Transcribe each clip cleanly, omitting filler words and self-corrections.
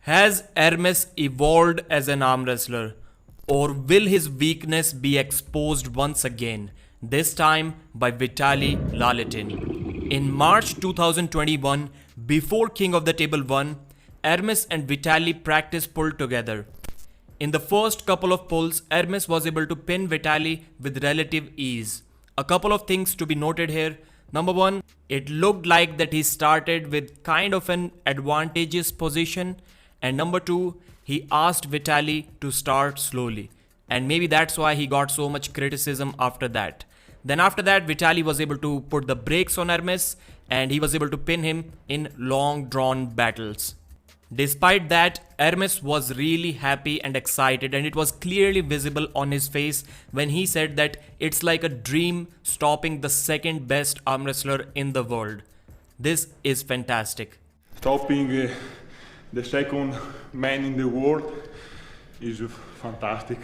Has Ermes evolved as an arm wrestler, or will his weakness be exposed once again, this time by Vitaly Lalitin? In March 2021, before King of the Table 1, Ermes and Vitaly practice pulled together. In the first couple of pulls, Ermes was able to pin Vitaly with relative ease. A couple of things to be noted here. Number one, it looked like that he started with kind of an advantageous position. And number two, he asked Vitaly to start slowly. And maybe that's why he got so much criticism after that. Then after that, Vitaly was able to put the brakes on Ermes and he was able to pin him in long drawn battles. Despite that, Ermes was really happy and excited, and it was clearly visible on his face when he said that it's like a dream stopping the second best arm wrestler in the world. This is fantastic. Stopping the second man in the world is fantastic.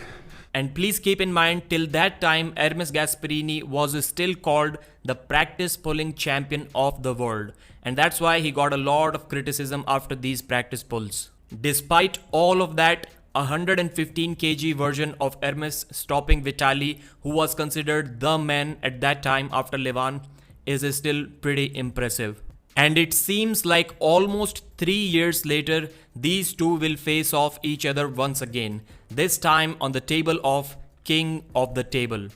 And please keep in mind, till that time, Ermes Gasperini was still called the practice pulling champion of the world. And that's why he got a lot of criticism after these practice pulls. Despite all of that, a 115 kg version of Ermes stopping Vitaly, who was considered the man at that time after Levan, is still pretty impressive. And it seems like almost 3 years later, these two will face off each other once again, this time on the table of King of the Table.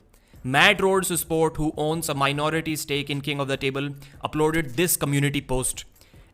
Matt Rhodes Sport, who owns a minority stake in King of the Table, uploaded this community post.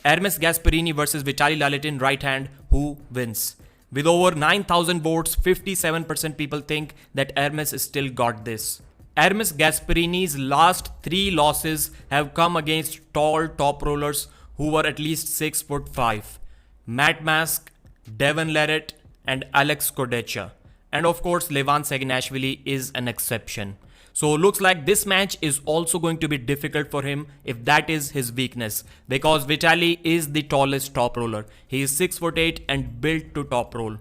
Ermes Gasperini versus Vitaly Lalitin right hand, who wins? With over 9,000 votes, 57% people think that Ermes still got this. Ermes Gasperini's last 3 losses have come against tall top rollers who were at least 6'5". Matt Mask, Devon Larratt and Alex Kodecha. And of course Levan Saginashvili is an exception. So looks like this match is also going to be difficult for him if that is his weakness, because Vitaly is the tallest top roller. He is 6'8" and built to top roll.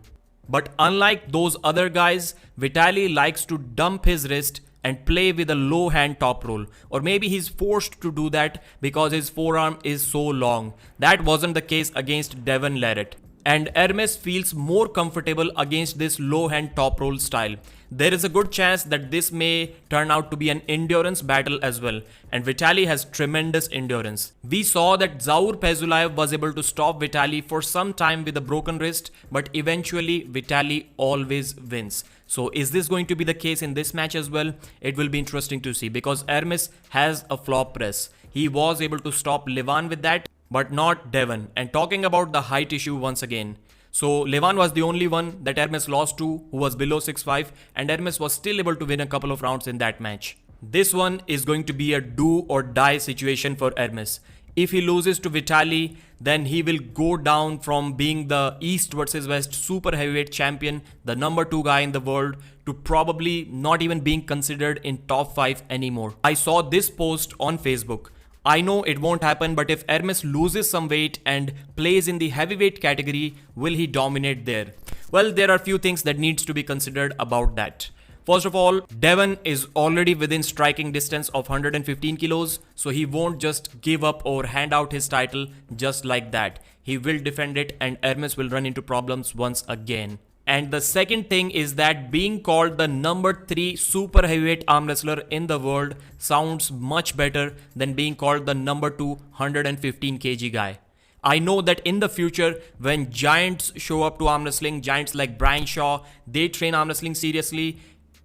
But unlike those other guys, Vitaly likes to dump his wrist and play with a low hand top roll, or maybe he's forced to do that because his forearm is so long. That wasn't the case against Devon Larratt. And Ermes feels more comfortable against this low hand top roll style. There is a good chance that this may turn out to be an endurance battle as well, and Vitaly has tremendous endurance. We saw that Zaur Pezulaev was able to stop Vitaly for some time with a broken wrist, but eventually Vitaly always wins. So is this going to be the case in this match as well? It will be interesting to see, because Ermes has a flop press. He was able to stop Levan with that, but not Devon. And talking about the height issue once again. So Levan was the only one that Ermes lost to who was below 6'5", and Ermes was still able to win a couple of rounds in that match. This one is going to be a do or die situation for Ermes. If he loses to Vitaly, then he will go down from being the East versus West super heavyweight champion, the number 2 guy in the world, to probably not even being considered in top 5 anymore. I saw this post on Facebook. I know it won't happen, but if Ermes loses some weight and plays in the heavyweight category, will he dominate there? Well, there are a few things that needs to be considered about that. First of all, Devon is already within striking distance of 115 kilos, so he won't just give up or hand out his title just like that. He will defend it, and Ermes will run into problems once again. And the second thing is that being called the number 3 super heavyweight arm wrestler in the world sounds much better than being called the number 2 115 kg guy. I know that in the future, when giants show up to arm wrestling, giants like Brian Shaw, they train arm wrestling seriously.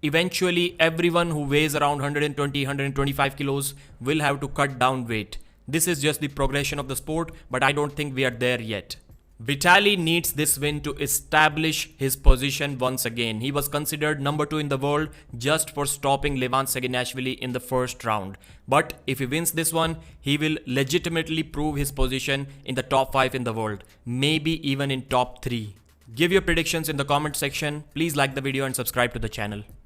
Eventually, everyone who weighs around 120, 125 kilos will have to cut down weight. This is just the progression of the sport, but I don't think we are there yet. Vitaly needs this win to establish his position once again. He was considered number 2 in the world just for stopping Levan Saginashvili in the first round. But if he wins this one, he will legitimately prove his position in the top 5 in the world, maybe even in top 3. Give your predictions in the comment section. Please like the video and subscribe to the channel.